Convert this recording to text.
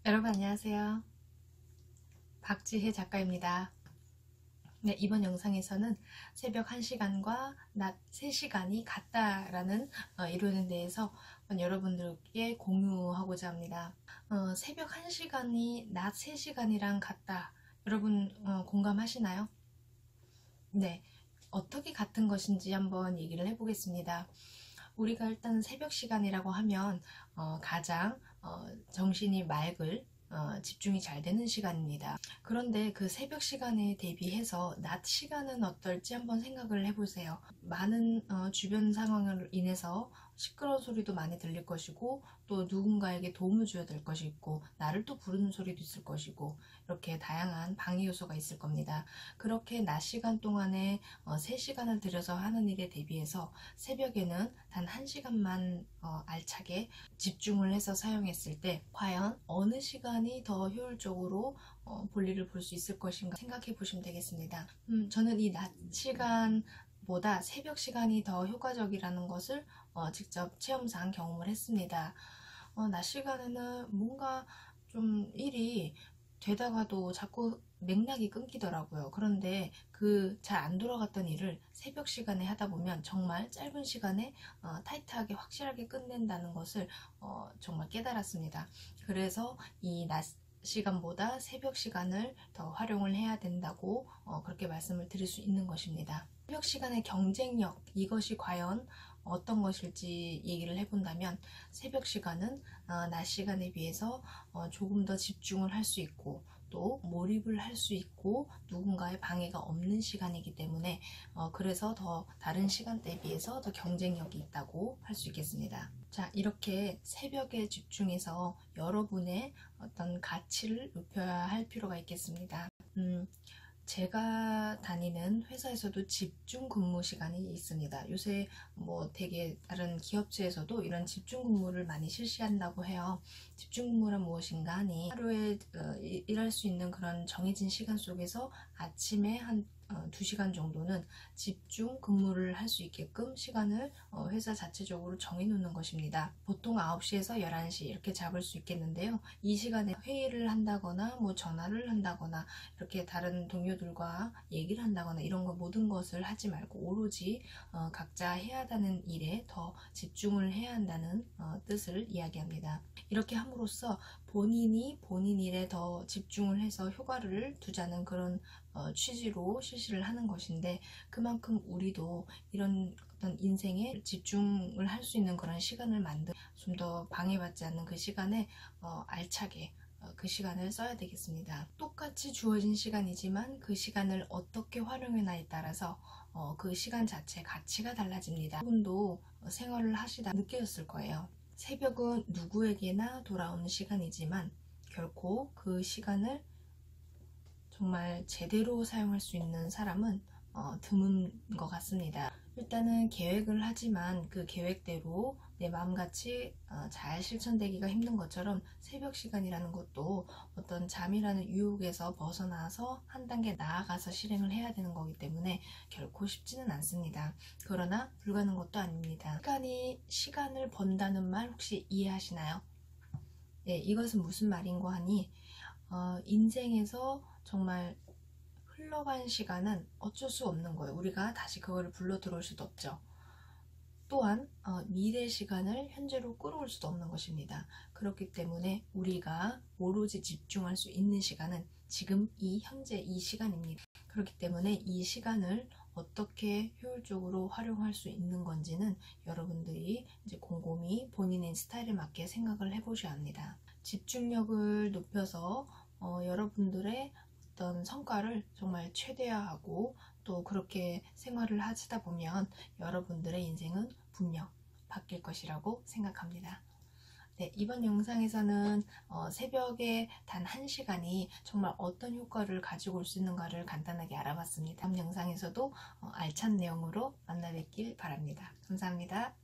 여러분 안녕하세요. 박지혜 작가입니다. 네, 이번 영상에서는 새벽 1시간과 낮 3시간이 같다라는 이론에 대해서 여러분들께 공유하고자 합니다. 새벽 1시간이 낮 3시간이랑 같다. 여러분 공감하시나요? 네, 어떻게 같은 것인지 한번 얘기를 해보겠습니다. 우리가 일단 새벽 시간이라고 하면 가장 정신이 맑을 집중이 잘 되는 시간입니다. 그런데 그 새벽 시간에 대비해서 낮 시간은 어떨지 한번 생각을 해보세요. 많은 주변 상황으로 인해서 시끄러운 소리도 많이 들릴 것이고, 또 누군가에게 도움을 줘야 될 것이고, 나를 또 부르는 소리도 있을 것이고, 이렇게 다양한 방해 요소가 있을 겁니다. 그렇게 낮 시간 동안에 3시간을 들여서 하는 일에 대비해서 새벽에는 단 1시간만 알차게 집중을 해서 사용했을 때 과연 어느 시간이 더 효율적으로 볼일을 볼 수 있을 것인가 생각해 보시면 되겠습니다. 저는 이 낮 시간보다 새벽 시간이 더 효과적이라는 것을 직접 체험상 경험을 했습니다. 낮 시간에는 뭔가 좀 일이 되다가도 자꾸 맥락이 끊기더라고요. 그런데 그 잘 안 돌아갔던 일을 새벽 시간에 하다 보면 정말 짧은 시간에 타이트하게 확실하게 끝낸다는 것을 정말 깨달았습니다. 그래서 이 낮 시간보다 새벽 시간을 더 활용을 해야 된다고 그렇게 말씀을 드릴 수 있는 것입니다. 새벽 시간의 경쟁력, 이것이 과연 어떤 것일지 얘기를 해본다면, 새벽 시간은 낮 시간에 비해서 조금 더 집중을 할 수 있고, 또 몰입을 할 수 있고, 누군가의 방해가 없는 시간이기 때문에 그래서 더 다른 시간대에 비해서 더 경쟁력이 있다고 할 수 있겠습니다. 자, 이렇게 새벽에 집중해서 여러분의 어떤 가치를 높여야 할 필요가 있겠습니다. 제가 다니는 회사에서도 집중 근무 시간이 있습니다. 요새 뭐 되게 다른 기업체에서도 이런 집중 근무를 많이 실시한다고 해요. 집중 근무란 무엇인가 하니, 하루에 일할 수 있는 그런 정해진 시간 속에서 아침에 한 2시간 정도는 집중 근무를 할 수 있게끔 시간을 회사 자체적으로 정해놓는 것입니다. 보통 9시에서 11시 이렇게 잡을 수 있겠는데요. 이 시간에 회의를 한다거나 뭐 전화를 한다거나 이렇게 다른 동료들과 얘기를 한다거나 이런 거 모든 것을 하지 말고 오로지 각자 해야 하는 일에 더 집중을 해야 한다는 뜻을 이야기합니다. 이렇게 함으로써 본인이 본인 일에 더 집중을 해서 효과를 두자는 그런 취지로 실시를 하는 것인데, 그만큼 우리도 이런 어떤 인생에 집중을 할 수 있는 그런 시간을 만들, 좀 더 방해받지 않는 그 시간에 알차게 그 시간을 써야 되겠습니다. 똑같이 주어진 시간이지만 그 시간을 어떻게 활용하냐에 따라서 그 시간 자체 가치가 달라집니다. 여러분도 생활을 하시다 느끼셨을 거예요. 새벽은 누구에게나 돌아오는 시간이지만 결코 그 시간을 정말 제대로 사용할 수 있는 사람은 드문 것 같습니다. 일단은 계획을 하지만 그 계획대로 내 마음같이 잘 실천되기가 힘든 것처럼, 새벽 시간이라는 것도 어떤 잠이라는 유혹에서 벗어나서 한 단계 나아가서 실행을 해야 되는 거기 때문에 결코 쉽지는 않습니다. 그러나 불가능한 것도 아닙니다. 시간을 번다는 말 혹시 이해하시나요? 네, 이것은 무슨 말인고 하니, 인생에서 정말 흘러간 시간은 어쩔 수 없는 거예요. 우리가 다시 그거를 불러 들어올 수도 없죠. 또한 미래 시간을 현재로 끌어올 수도 없는 것입니다. 그렇기 때문에 우리가 오로지 집중할 수 있는 시간은 지금 이 현재 이 시간입니다. 그렇기 때문에 이 시간을 어떻게 효율적으로 활용할 수 있는 건지는 여러분들이 이제 곰곰이 본인의 스타일에 맞게 생각을 해보셔야 합니다. 집중력을 높여서 여러분들의 어떤 성과를 정말 최대화하고, 또 그렇게 생활을 하시다 보면 여러분들의 인생은 분명 바뀔 것이라고 생각합니다. 네, 이번 영상에서는 새벽에 단 1시간이 정말 어떤 효과를 가지고 올 수 있는가를 간단하게 알아봤습니다. 다음 영상에서도 알찬 내용으로 만나 뵙길 바랍니다. 감사합니다.